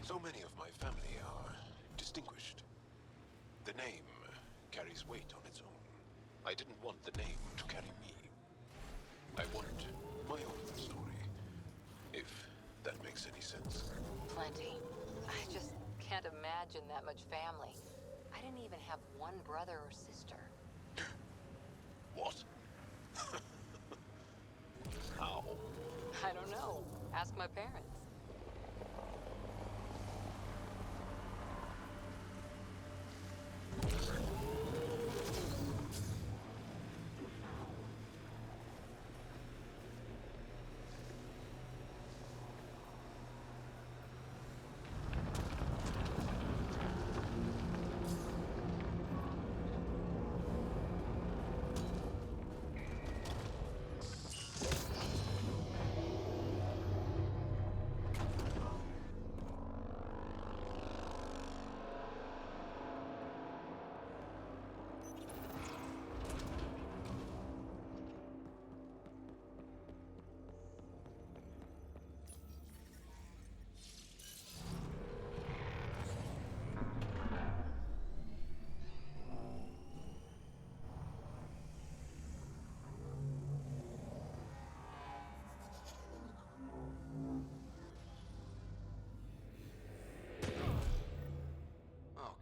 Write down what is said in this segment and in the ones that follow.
So many of my family are distinguished. The name carries weight on its own. I didn't want the name to carry me. I want my own story, if that makes any sense. Plenty. I just can't imagine that much family. I didn't even have one brother or sister. What? How? I don't know. Ask my parents.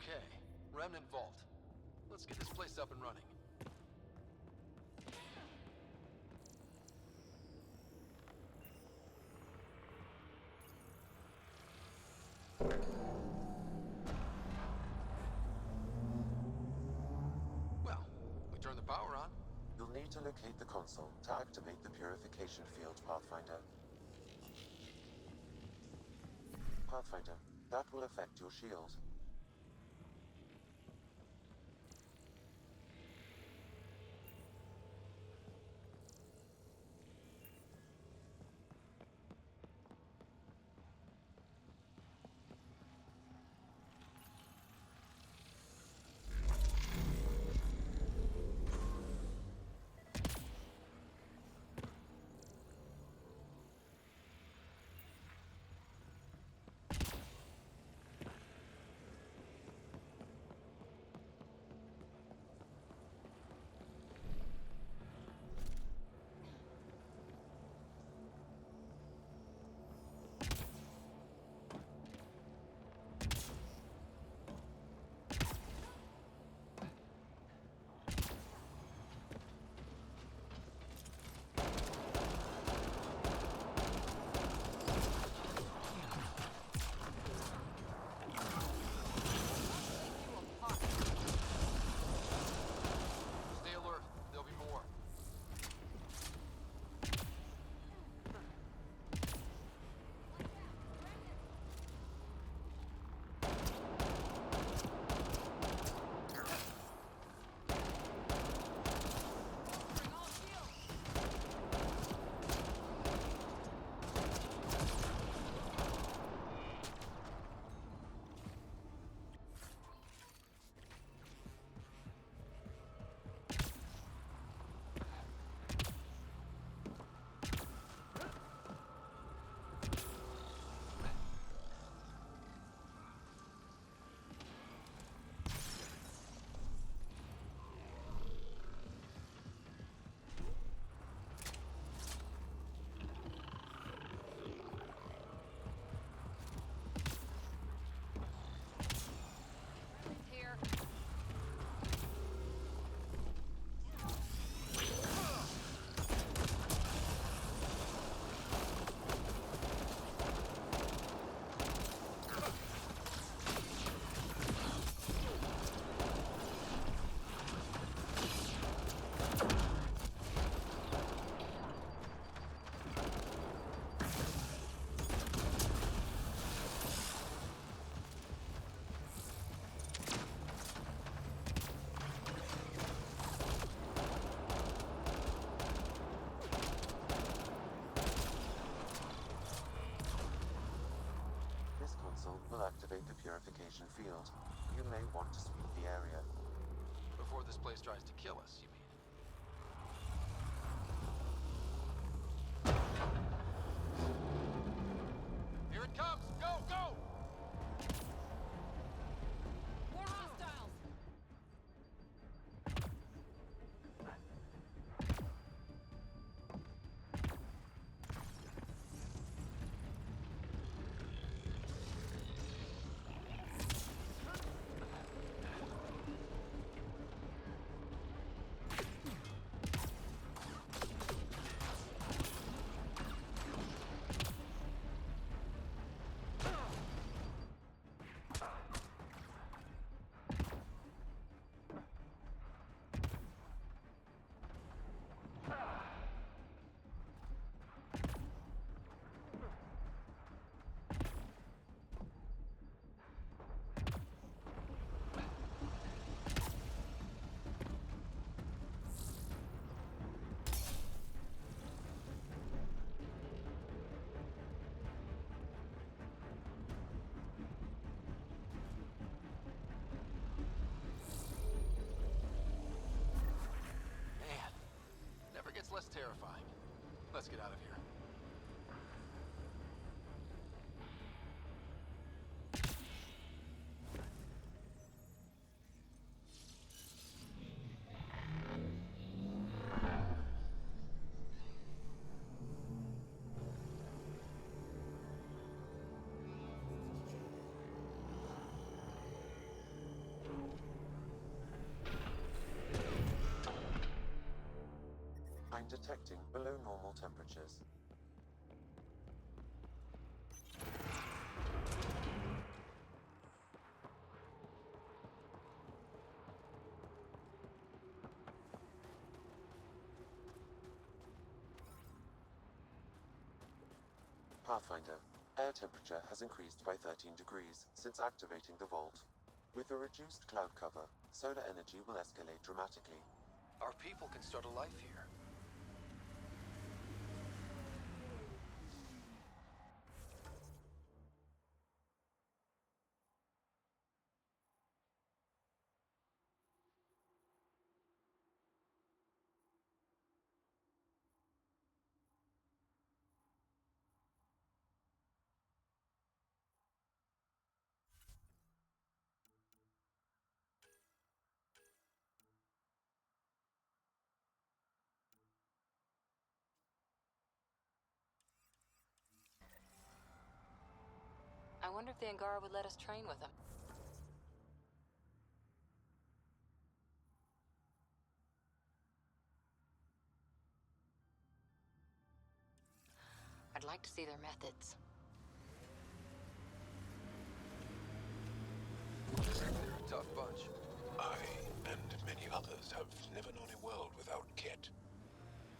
Okay, Remnant Vault. Let's get this place up and running. Well, we turn the power on. You'll need to locate the console to activate the purification field, Pathfinder. Pathfinder, that will affect your shield. Stay alert. There'll be more. Here. This console will activate the purification field. You may want to sweep the area. Before this place tries to kill us, you mean? Here it comes! Go, go! terrifying. Let's get out of here. I'm detecting below normal temperatures. Pathfinder, air temperature has increased by 13 degrees since activating the vault. With the reduced cloud cover, solar energy will escalate dramatically. Our people can start a life here. I wonder if the Angara would let us train with them. I'd like to see their methods. They're a tough bunch. I and many others have never known a world without Ket.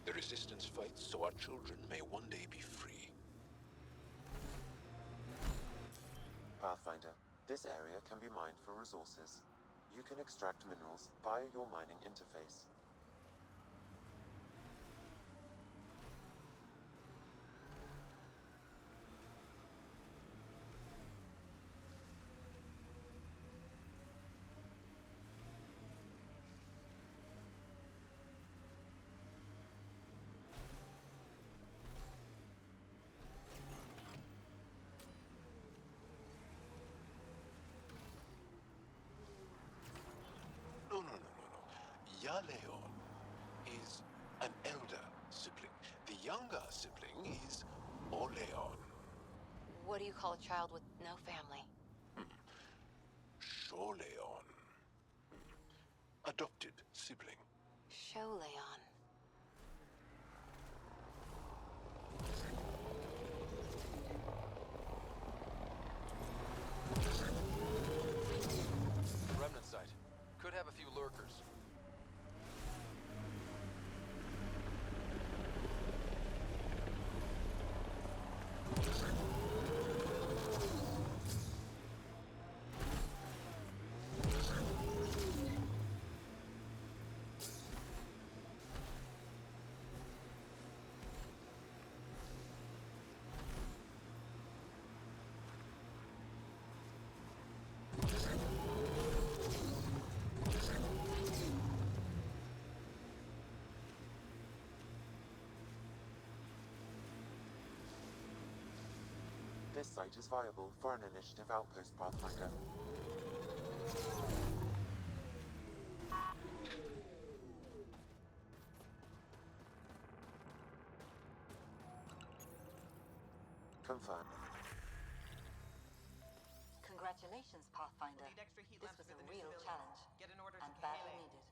The Resistance fights so our children may one day be free. Pathfinder, this area can be mined for resources. You can extract minerals via your mining interface. No. Yaleon is an elder sibling. The younger sibling is Oleon. What do you call a child with no family? Sholeon. Adopted sibling. Sholeon. Remnant site. Could have a few lurkers. This site is viable for an initiative outpost, Pathfinder. Confirmed. Congratulations, Pathfinder. This was a real challenge, and badly needed.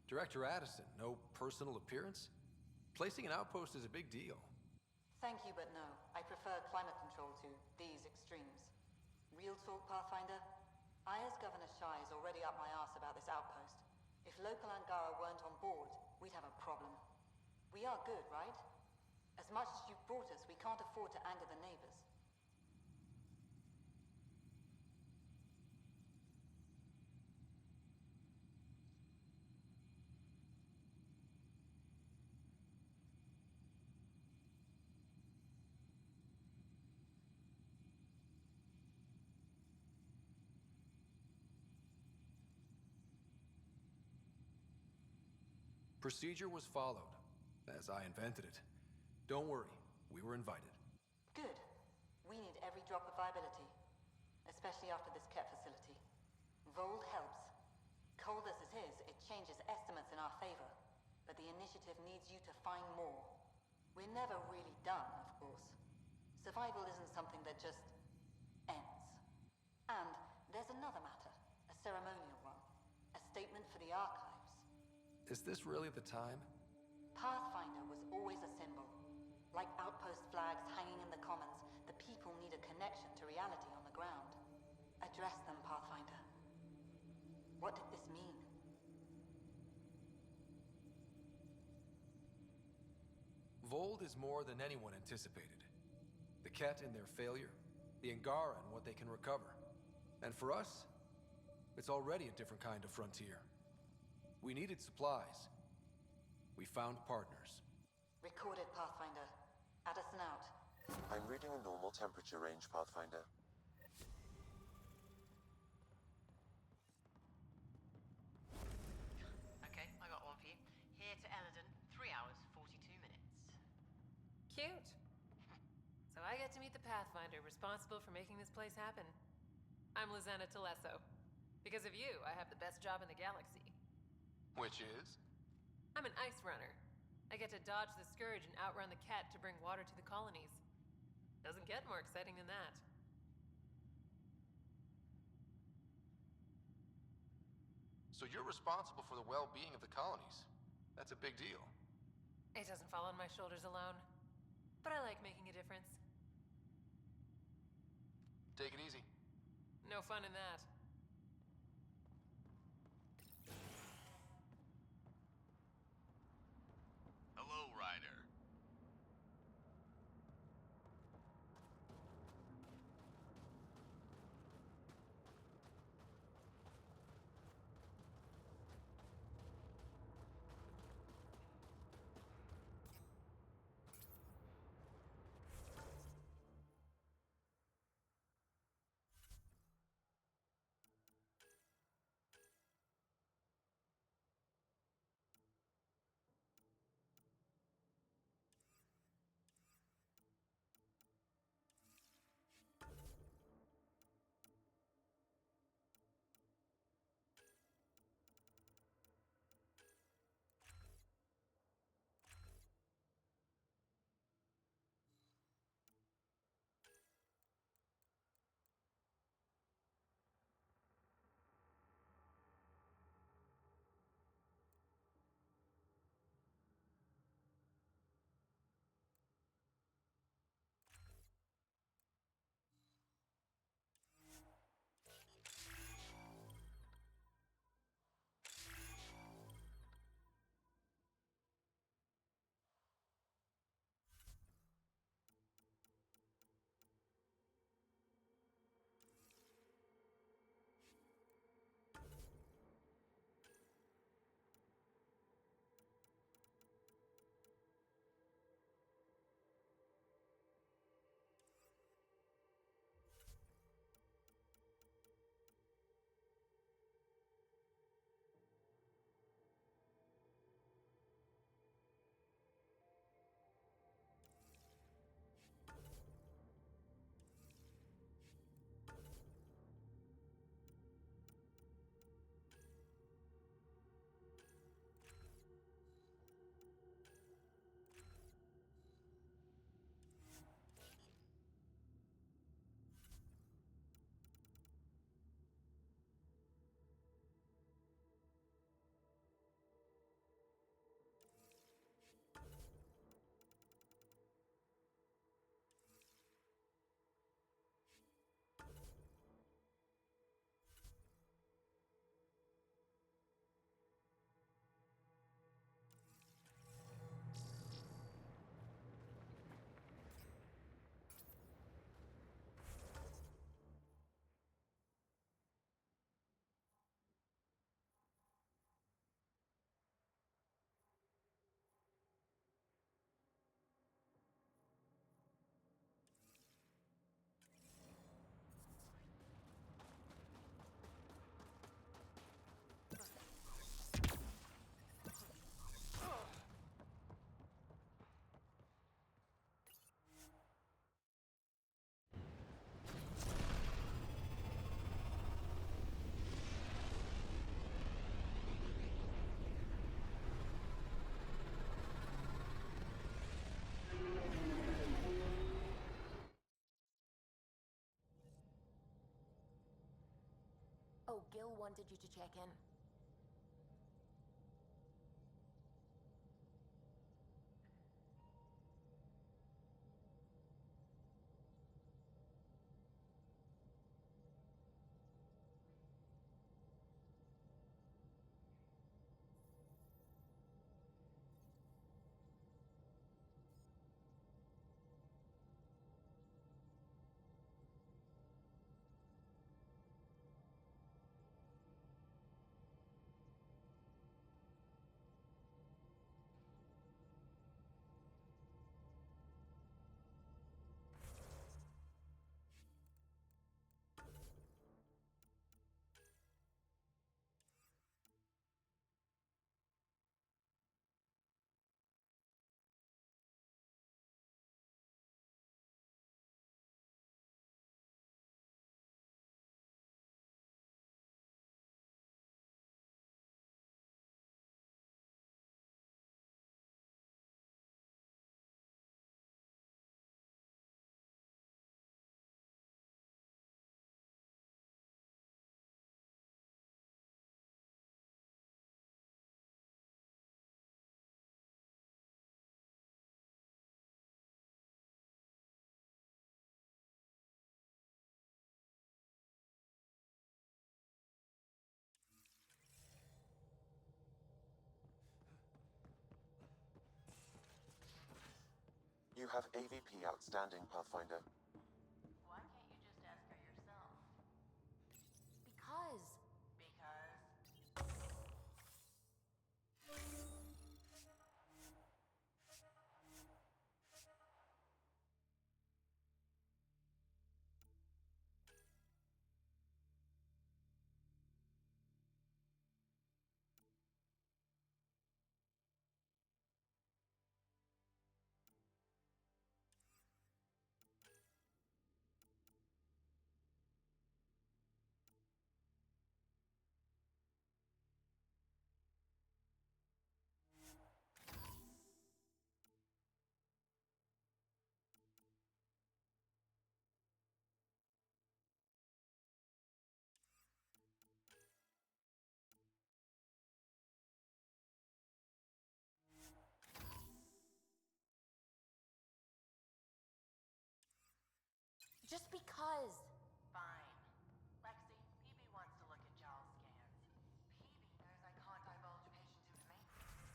Director Addison, no personal appearance? Placing an outpost is a big deal. Thank you, but no. I prefer climate control to these extremes. Real talk, Pathfinder? I, as Governor Shai, is already up my arse about this outpost. If local Angara weren't on board, we'd have a problem. We are good, right? As much as you've brought us, we can't afford to anger the neighbors. Procedure was followed. as I invented it. Don't worry, we were invited. Good. We need every drop of viability, especially after this Ket facility. Vold helps. Cold as it is, it changes estimates in our favor, but the initiative needs you to find more. We're never really done, of course. Survival isn't something that just ends. And there's another matter, a ceremonial one, a statement for the archives. Is this really the time? Pathfinder was always a symbol. Like outpost flags hanging in the commons, the people need a connection to reality on the ground. Address them, Pathfinder. What did this mean? Vold is more than anyone anticipated. The Ket in their failure, the Angara and what they can recover. And for us, it's already a different kind of frontier. We needed supplies. We found partners. Recorded, Pathfinder. Addison out. I'm reading a normal temperature range, Pathfinder. Okay, I got one for you. Here to Eladon, 3 hours, 42 minutes. Cute. So I get to meet the Pathfinder responsible for making this place happen. I'm Lizana Telesso. Because of you, I have the best job in the galaxy. Which is? I'm an ice runner. I get to dodge the Scourge and outrun the Ket to bring water to the colonies. Doesn't get more exciting than that. So you're responsible for the well-being of the colonies. That's a big deal. It doesn't fall on my shoulders alone. But I like making a difference. Take it easy. No fun in that. Hello, Ryder. Oh, Gil wanted you to check in. You have AVP outstanding, Pathfinder. Why can't you just ask her yourself? Because... Because... Just because... Fine. Lexi, PB wants to look at Jarl's scans. PB knows I can't divulge patient information.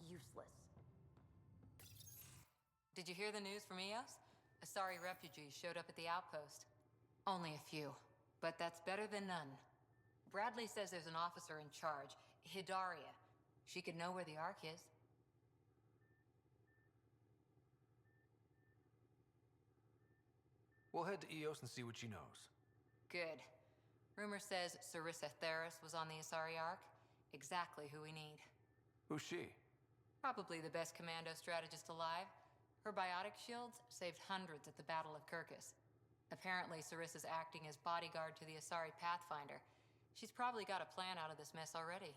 Useless. Did you hear the news from Eos? Asari refugees showed up at the outpost. Only a few, but that's better than none. Bradley says there's an officer in charge, Hidaria. She could know where the Ark is. We'll head to Eos and see what she knows. Good. Rumor says Sarissa Theris was on the Asari Ark. Exactly who we need. Who's she? Probably the best commando strategist alive. Her biotic shields saved hundreds at the Battle of Kirkus. Apparently, Sarissa's acting as bodyguard to the Asari Pathfinder. She's probably got a plan out of this mess already.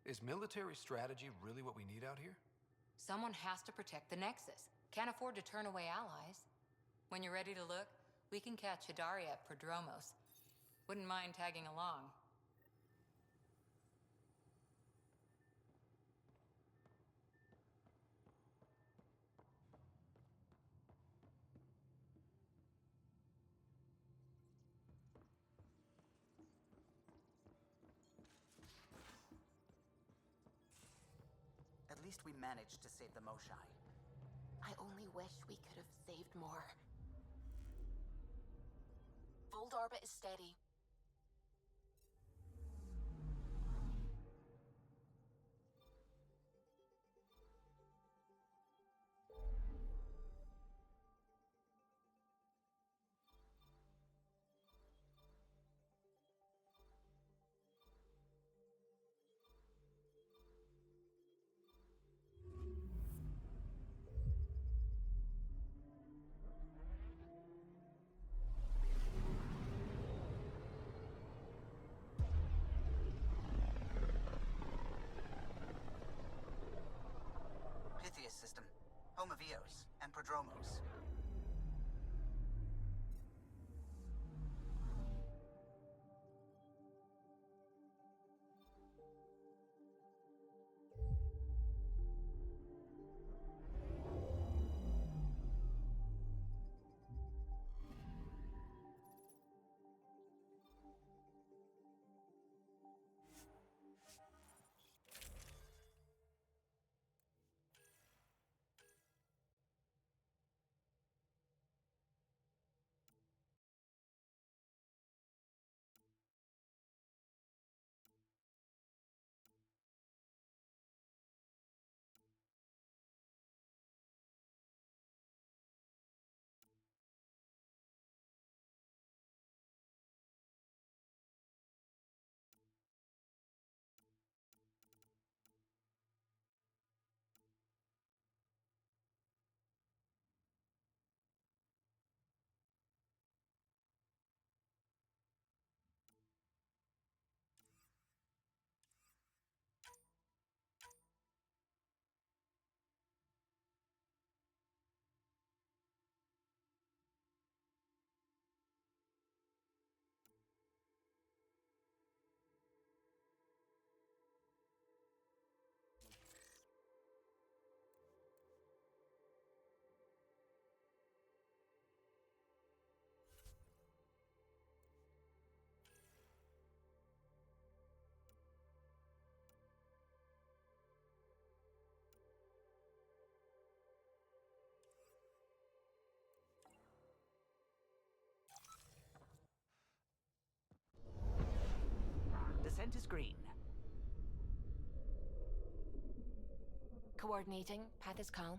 Is military strategy really what we need out here? Someone has to protect the Nexus. Can't afford to turn away allies. When you're ready to look, we can catch Hidaria at Prodromos. Wouldn't mind tagging along. least we managed to save the Moshai. I only wish we could have saved more. Fold orbit is steady. System, home of Eos and Prodromos. Descent is green. Coordinating. Path is calm.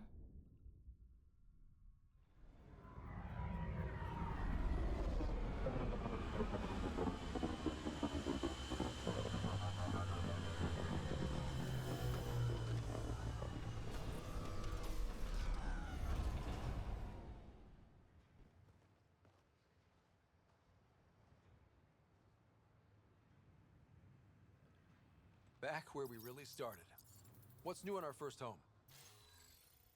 Back where we really started. What's new on our first home?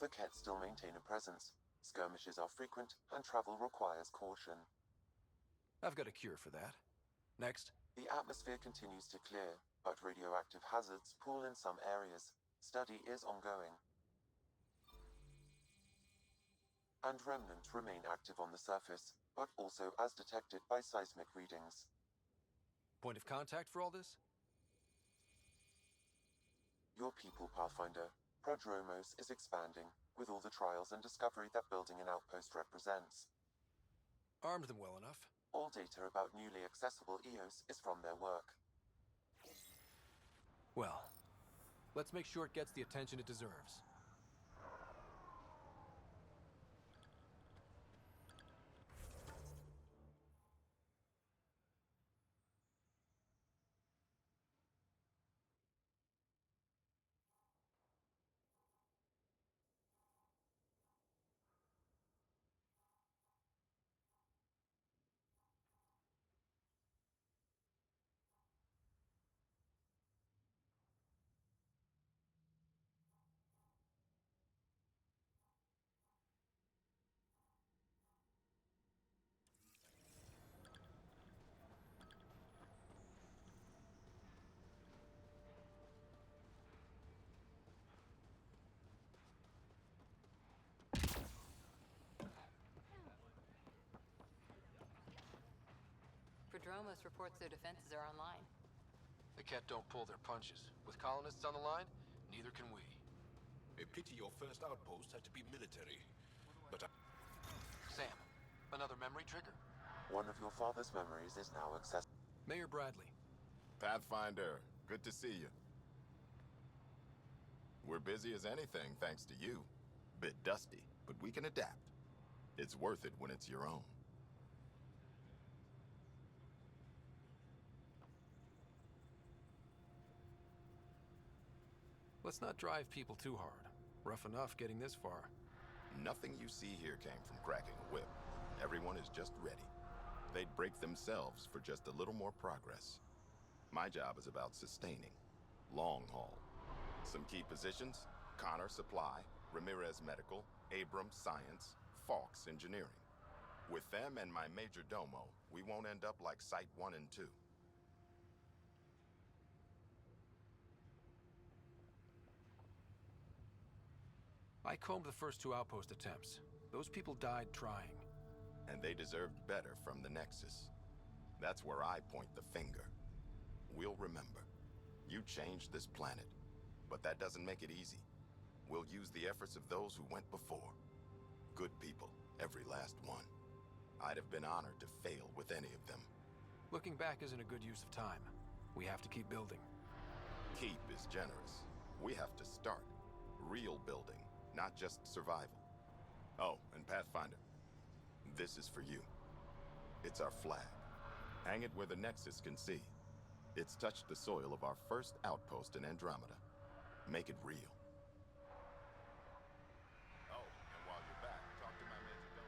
The Kett still maintain a presence. Skirmishes are frequent, and travel requires caution. I've got a cure for that. Next. The atmosphere continues to clear, but radioactive hazards pool in some areas. Study is ongoing. And remnants remain active on the surface, but also as detected by seismic readings. Point of contact for all this? Your people, Pathfinder. Prodromos is expanding, with all the trials and discovery that building an outpost represents. Armed them well enough. All data about newly accessible Eos is from their work. Well, let's make sure it gets the attention it deserves. Prodromos reports their defenses are online. The Kett don't pull their punches. With colonists on the line, neither can we. A pity your first outpost had to be military. But Sam, another memory trigger? One of your father's memories is now accessible. Mayor Bradley. Pathfinder, good to see you. We're busy as anything thanks to you. Bit dusty, but we can adapt. It's worth it when it's your own. Let's not drive people too hard. Rough enough getting this far. Nothing you see here came from cracking a whip. Everyone is just ready. They'd break themselves for just a little more progress. My job is about sustaining. Long haul. Some key positions: Connor Supply, Ramirez Medical, Abrams Science, Fawkes Engineering. With them and my major domo, we won't end up like Site 1 and 2. I combed the first 2 outpost attempts. Those people died trying. And they deserved better from the Nexus. That's where I point the finger. We'll remember. You changed this planet. But that doesn't make it easy. We'll use the efforts of those who went before. Good people, every last one. I'd have been honored to fail with any of them. Looking back isn't a good use of time. We have to keep building. Keep is generous. We have to start. Real building, not just survival. Oh, and Pathfinder, this is for you. It's our flag. Hang it where the Nexus can see. It's touched the soil of our first outpost in Andromeda. Make it real. Oh, and while you're back, talk to my major domo.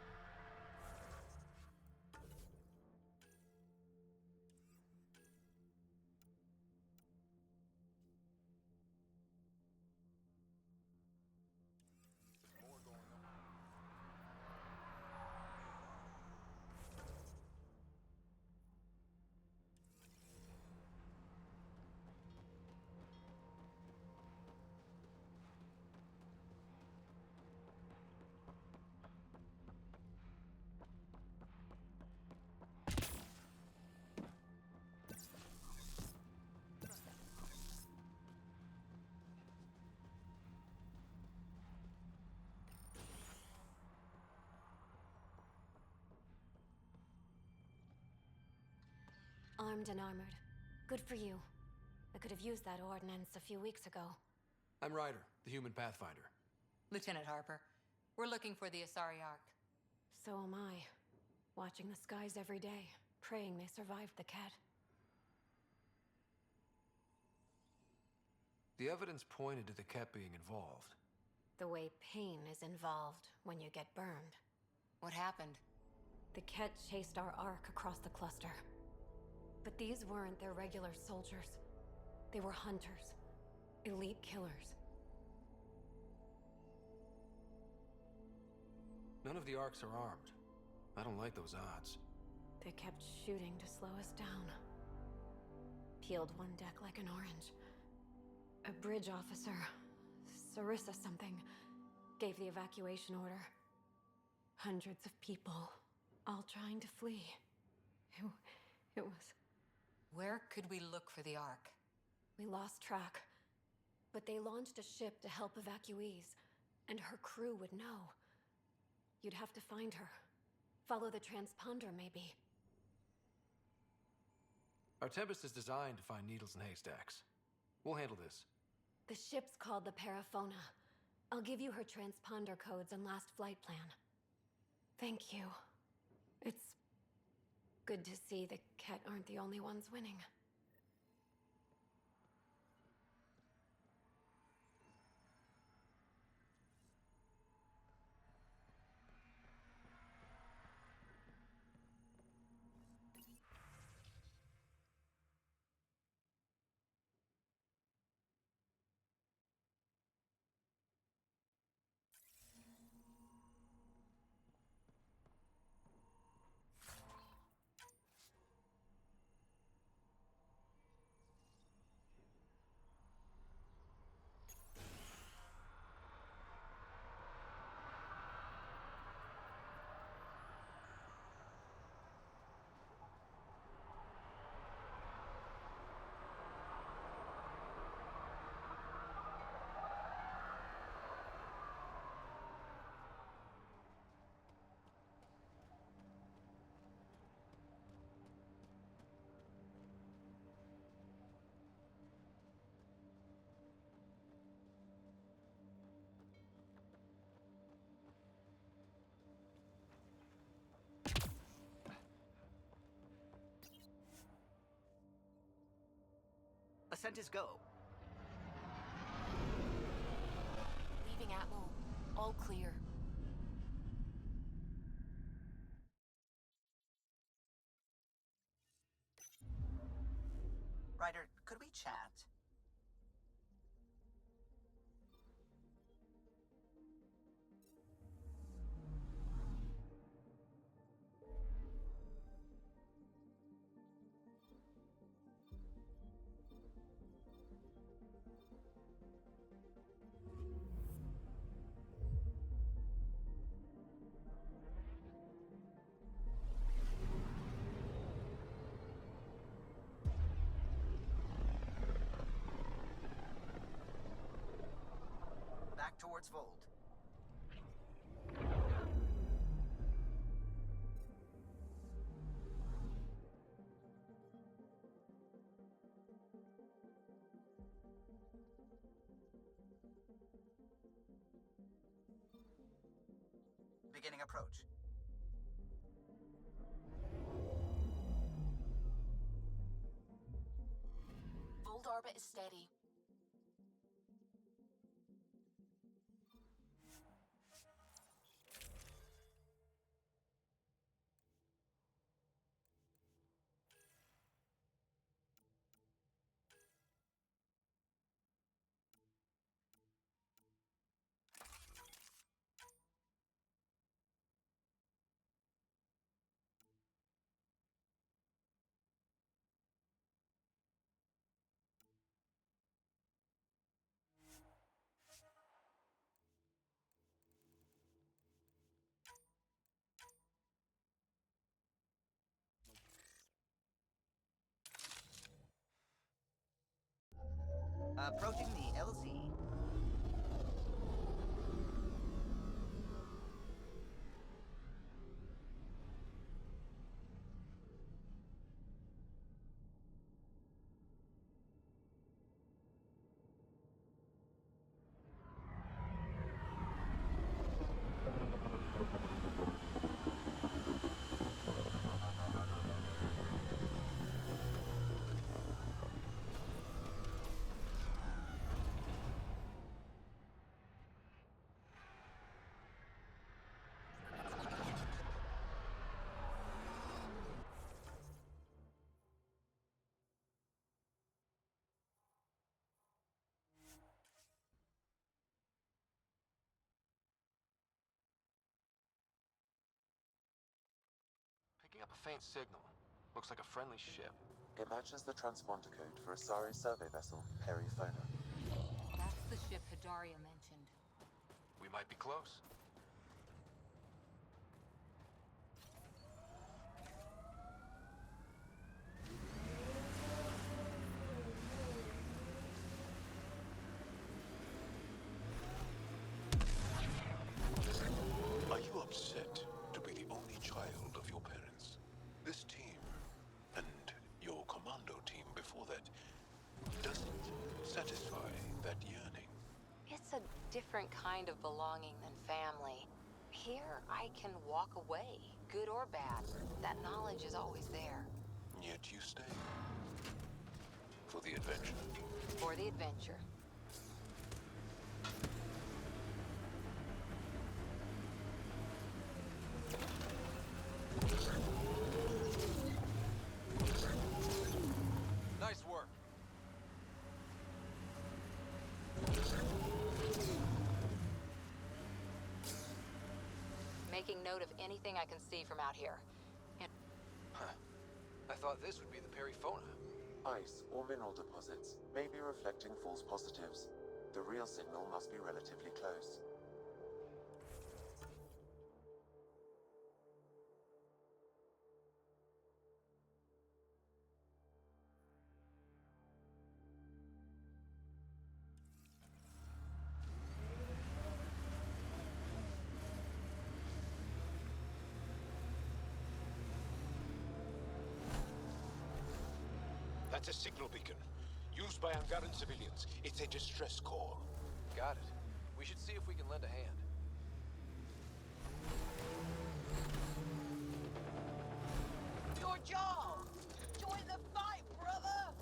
More going on. Armed and armored. Good for you. I could have used that ordnance a few weeks ago. I'm Ryder, the human pathfinder. Lieutenant Harper, we're looking for the Asari Ark. So am I. Watching the skies every day, praying they survived the cat. The evidence pointed to the cat being involved. The way pain is involved when you get burned. What happened? The cat chased our Ark across the cluster. But these weren't their regular soldiers. They were hunters. Elite killers. None of the Arks are armed. I don't like those odds. They kept shooting to slow us down. Peeled one deck like an orange. A bridge officer, Sarissa something, gave the evacuation order. Hundreds of people, all trying to flee. It was... Where could we look for the Ark? We lost track. But they launched a ship to help evacuees, and her crew would know. You'd have to find her. Follow the transponder, maybe. Our Tempest is designed to find needles in haystacks. We'll handle this. The ship's called the Paraphona. I'll give you her transponder codes and last flight plan. Thank you. It's good to see the Ket aren't the only ones winning. Descent is go. Leaving Atmo. All clear. Ryder, could we chat? Back towards Vold. Beginning approach. Vold orbit is steady. Approaching the LZ. Picking up a faint signal. Looks like a friendly ship. It matches the transponder code for a Asari survey vessel, Perifona. That's the ship Hidaria mentioned. We might be close. Are you upset to be the only child of your parents? This team, and your commando team before that, doesn't satisfy that yearning. It's a different kind of belonging than family. Here, I can walk away, good or bad. That knowledge is always there. Yet you stay. For the adventure. For the adventure. Nice work. Making note of anything I can see from out here. And Huh. I thought this would be the Perifona. Ice or mineral deposits may be reflecting false positives. The real signal must be relatively close. That's a signal beacon. Used by Angaran civilians. It's a distress call. Got it. We should see if we can lend a hand. Your job! Join the fight, brother!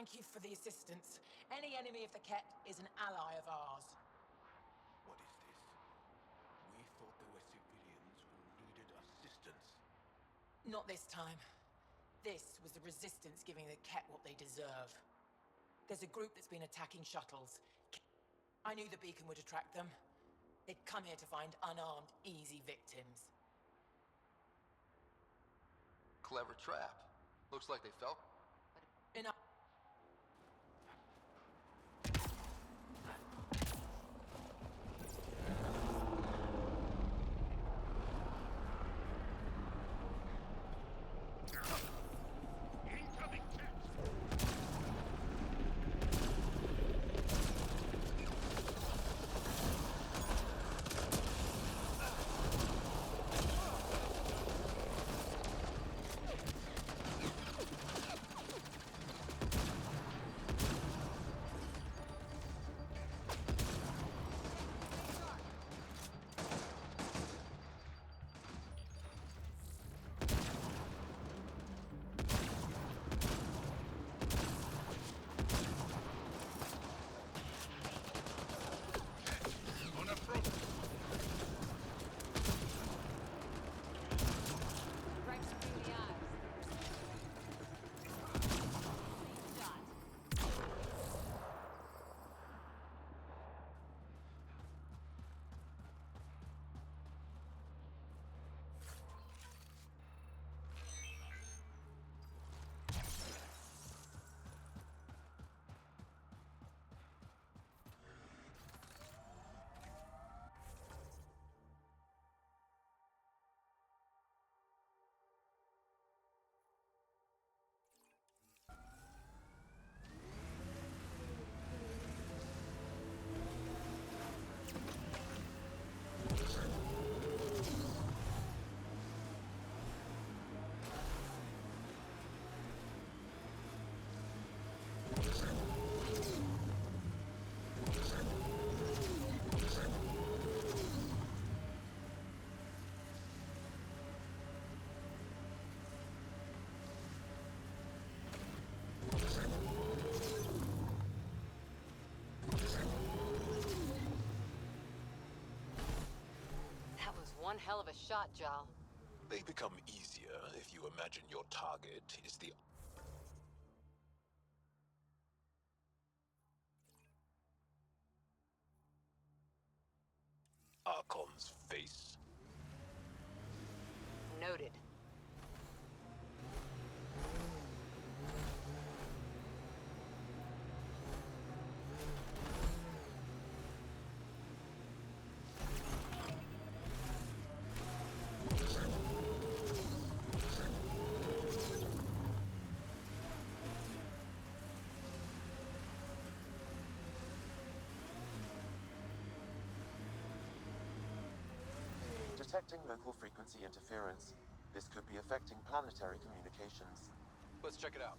Thank you for the assistance. Any enemy of the Ket is an ally of ours. What is this? We thought there were civilians who needed assistance. Not this time. This was the Resistance giving the Ket what they deserve. There's a group that's been attacking shuttles. I knew the beacon would attract them. They'd come here to find unarmed, easy victims. Clever trap. Looks like they fell. Enough. Incoming cat! On approach! Right between the eyes. Shot. That was one hell of a shot, Jal. They become easier if you imagine your target is the Archon's face. Noted. Detecting local frequency interference. This could be affecting planetary communications. Let's check it out.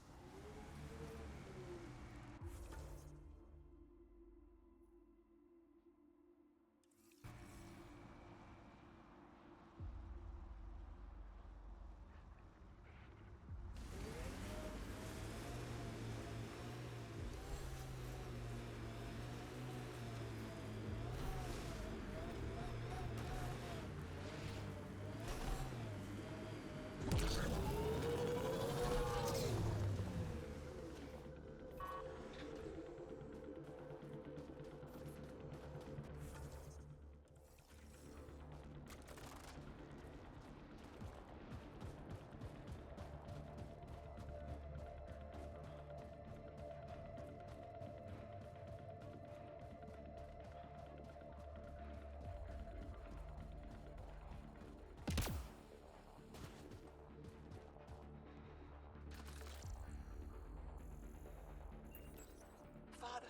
Father,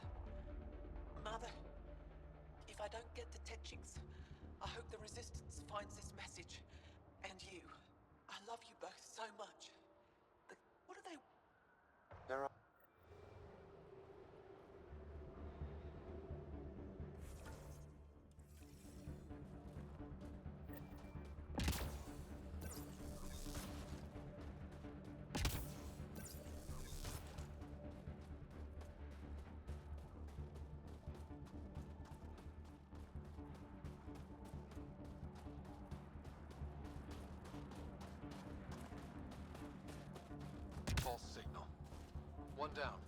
Mother, if I don't get the Tetchiks, I hope the Resistance finds this message. And you. I love you both so much. What are they... There are false signal. One down.